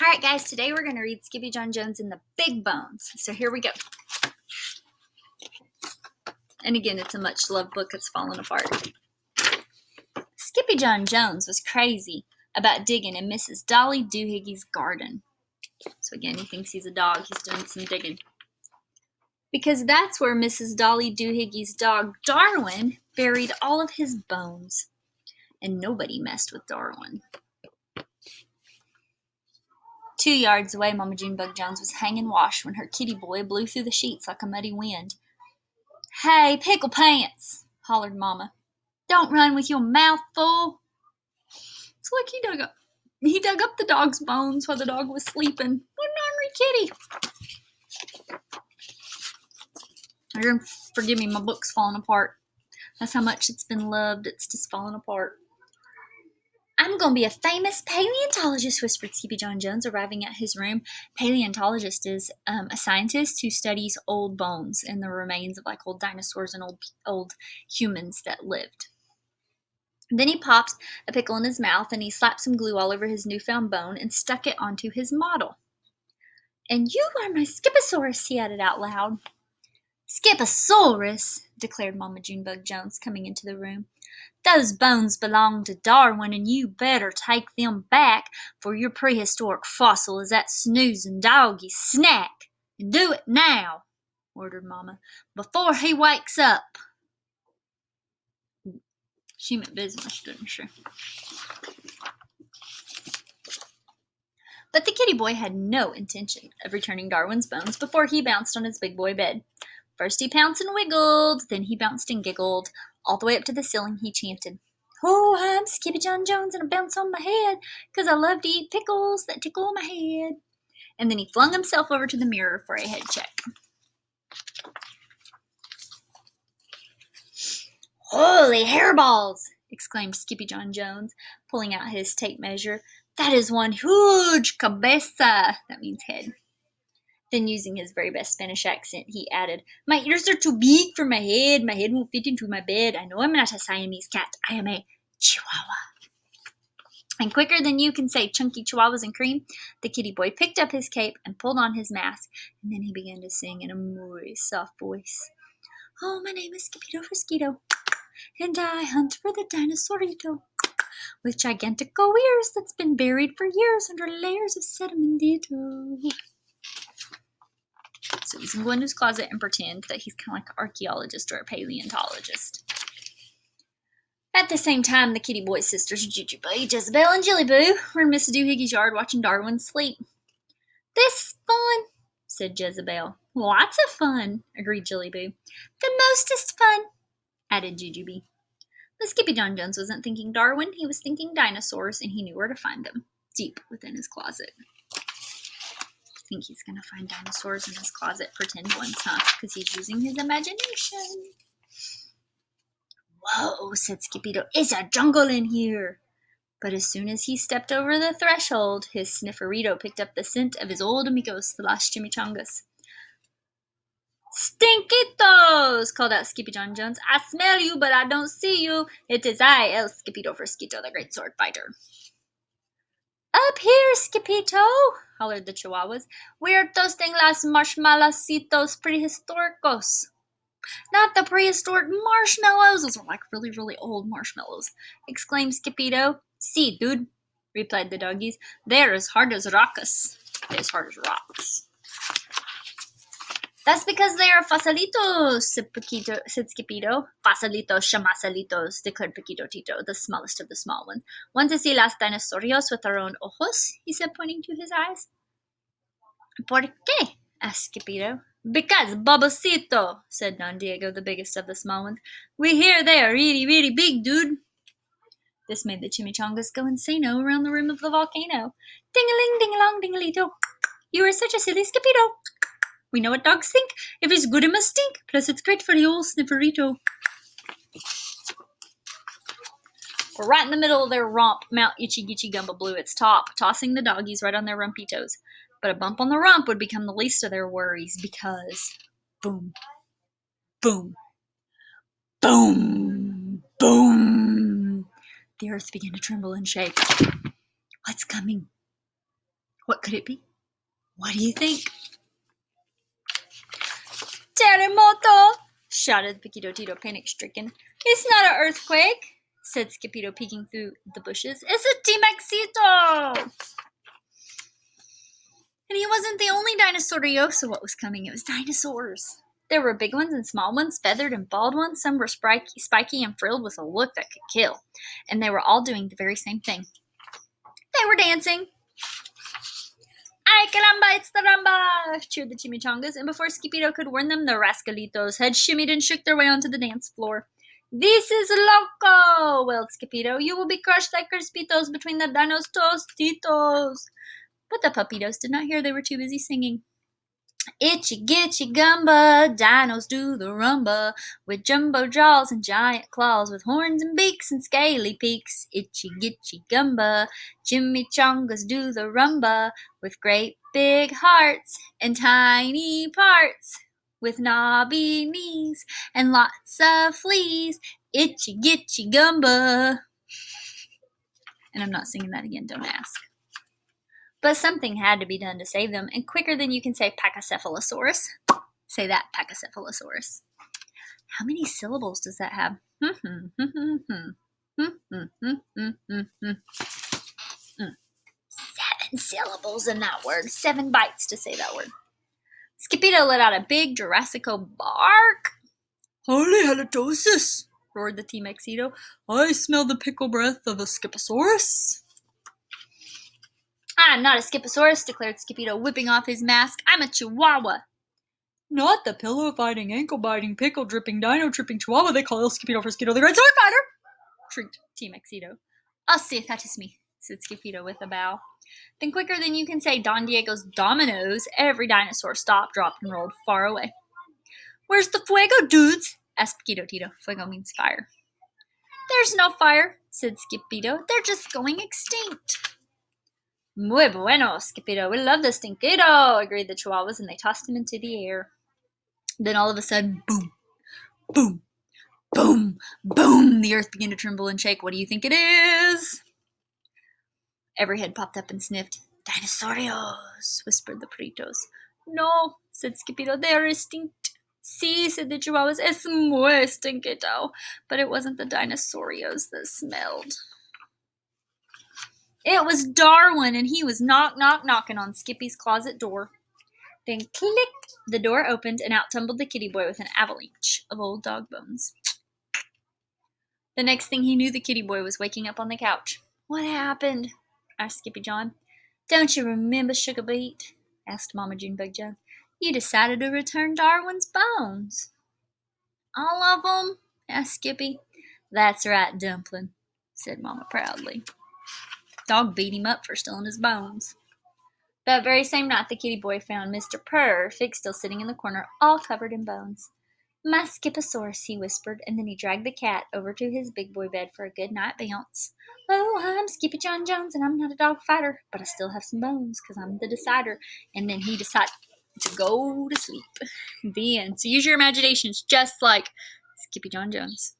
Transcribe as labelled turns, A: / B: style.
A: Alright guys, today we're going to read Skippyjon Jones and the Big Bones. So here we go. And again, it's a much loved book. It's fallen apart. Skippyjon Jones was crazy about digging in Mrs. Dolly Doohiggy's garden. So again, he thinks he's a dog. He's doing some digging. Because that's where Mrs. Dolly Doohiggy's dog, Darwin, buried all of his bones. And nobody messed with Darwin. 2 yards away, Mama Junebug Jones was hanging wash when her kitty boy blew through the sheets like a muddy wind. "Hey, Pickle Pants!" hollered Mama. "Don't run with your mouth full." It's like he dug up the dog's bones while the dog was sleeping. What an ornery kitty. You're gonna forgive me, my book's falling apart. That's how much it's been loved. It's just falling apart. "I'm going to be a famous paleontologist," whispered Skippyjon Jones, arriving at his room. Paleontologist is a scientist who studies old bones and the remains of like old dinosaurs and old humans that lived. Then he popped a pickle in his mouth and he slapped some glue all over his newfound bone and stuck it onto his model. "And you are my Skiposaurus," he added out loud. "Skiposaurus," declared Mama Junebug Jones, coming into the room. "Those bones belong to Darwin, and you better take them back, for your prehistoric fossil is that snoozing doggy's snack. And do it now," ordered Mama, "before he wakes up." She meant business, didn't she? But the kitty boy had no intention of returning Darwin's bones before he bounced on his big boy bed. First he pounced and wiggled, then he bounced and giggled. All the way up to the ceiling he chanted, "Oh, I'm Skippyjon Jones and I bounce on my head, 'cause I love to eat pickles that tickle my head." And then he flung himself over to the mirror for a head check. "Holy hairballs!" exclaimed Skippyjon Jones, pulling out his tape measure. "That is one huge cabeza." That means head. Then, using his very best Spanish accent, he added, "My ears are too big for my head. My head won't fit into my bed. I know I'm not a Siamese cat. I am a Chihuahua." And quicker than you can say chunky chihuahuas and cream, the kitty boy picked up his cape and pulled on his mask, and then he began to sing in a very soft voice. "Oh, my name is Skippito Frisquito, and I hunt for the dinosaurito with gigantic ears that's been buried for years under layers of sedimentito." So he's going to go into his closet and pretend that he's kind of like an archaeologist or a paleontologist. At the same time, the kitty boy's sisters, Jujubee, Jezebel, and Jillyboo, were in Miss Doohiggy's yard watching Darwin sleep. "This is fun," said Jezebel. "Lots of fun," agreed Jillyboo. "The mostest fun," added Jujubee. But Skippyjon Jones wasn't thinking Darwin, he was thinking dinosaurs, and he knew where to find them, deep within his closet. I think he's going to find dinosaurs in his closet, pretend ones, huh? Because he's using his imagination. "Whoa," said Skippydo, "it's a jungle in here." But as soon as he stepped over the threshold, his snifferito picked up the scent of his old amigos, the Las Chimichangas. "Stinkitos!" called out Skippyjon Jones. "I smell you, but I don't see you. It is I, El Skippito Frisquito, the great sword fighter." "Up here, Skippito!" hollered the Chihuahuas. "We're toasting las marshmallowcitos prehistoricos." "Not the prehistoric marshmallows! Those are like really, really old marshmallows," exclaimed Skippito. "See, dude," replied the doggies. "They're as hard as rocks." As hard as rocks. "That's because they are fosilitos," said Skippito. "Fosilitos, chamasalitos," declared Paquito Tito, the smallest of the small ones. "Want to see las dinosaurios with our own ojos?" he said, pointing to his eyes. "Por qué?" asked Skippito. "Because, Babosito," said Don Diego, the biggest of the small ones. "We hear they are really, really big, dude." This made the chimichangas go insano around the rim of the volcano. "Ding-a-ling, ding-a-long, ding-a-lito. You are such a silly Skippito. We know what dogs think. If it's good, it must stink. Plus, it's great for the old snifferito." Right in the middle of their romp, Mount Itchy Gitchy Gumba blew its top, tossing the doggies right on their rumpy toes. But a bump on the rump would become the least of their worries, because boom, boom, boom, boom, the earth began to tremble and shake. "What's coming? What could it be? What do you think? Terremoto! Shouted Paquito Tito, panic-stricken. It's not an earthquake, said Skippyjo, peeking through the bushes. It's a T-Maxito! And he wasn't the only dinosaurioso what was coming. It was dinosaurs. There were big ones and small ones, feathered and bald ones. Some were spiky and frilled with a look that could kill. And they were all doing the very same thing. They were dancing. Ay, caramba, it's the rumba! Cheered the chimichangas, and before Skippyjo could warn them, the rascalitos had shimmied and shook their way onto the dance floor. This is loco, wailed Skippyjo. You will be crushed like crispitos between the dinos' tostitos. But the puppitos did not hear. They were too busy singing. Itchy gitchy gumba, dinos do the rumba, with jumbo jaws and giant claws, with horns and beaks and scaly peaks. Itchy gitchy gumba, chimichangas do the rumba, with great big hearts and tiny parts, with knobby knees and lots of fleas. Itchy gitchy gumba. And I'm not singing that again, don't ask. But something had to be done to save them, and quicker than you can say Pachycephalosaurus. Say that, Pachycephalosaurus. How many syllables does that have? 7 syllables in that word. 7 bites to say that word. Skippyjo let out a big Jurassico bark. Holy halitosis, roared the T-Maxito. I smell the pickle breath of a Skiposaurus. I'm not a Skiposaurus, declared Skippyjo, whipping off his mask. I'm a Chihuahua. Not the pillow-fighting, ankle-biting, pickle-dripping, dino-tripping Chihuahua they call El Skippyjo for Skitto the Great Sword Fighter, shrieked T-Maxito. I'll see if that is me, said Skippyjo with a bow. Then quicker than you can say Don Diego's dominoes, every dinosaur stopped, dropped, and rolled far away. Where's the fuego, dudes? Asked Paquito Tito. Fuego means fire. There's no fire, said Skippyjo. They're just going extinct. Muy bueno, Skippyjo. We love the stinkido, agreed the Chihuahuas, and they tossed him into the air. Then all of a sudden, boom, boom, boom, boom, the earth began to tremble and shake. What do you think it is? Every head popped up and sniffed. Dinosaurios, whispered the Peritos. No, said Skippyjo, they are extinct. Sí, said the Chihuahuas, es muy stinkido. But it wasn't the dinosaurios that smelled. It was Darwin, and he was knocking on Skippy's closet door. Then click, the door opened, and out tumbled the kitty boy with an avalanche of old dog bones. The next thing he knew, the kitty boy was waking up on the couch. What happened? Asked Skippyjon. Don't you remember, Sugar Beet? Asked Mama Junebug Jones. You decided to return Darwin's bones. All of them? Asked Skippy. That's right, Dumpling, said Mama proudly. Dog beat him up for stealing his bones. That very same night, the kitty boy found Mr. Perfect still sitting in the corner, all covered in bones. My Skiposaurus, he whispered, and then he dragged the cat over to his big boy bed for a good night bounce. Oh, I'm Skippyjon Jones, and I'm not a dog fighter, but I still have some bones, because I'm the decider. And then he decided to go to sleep. The end. So use your imaginations, just like Skippyjon Jones.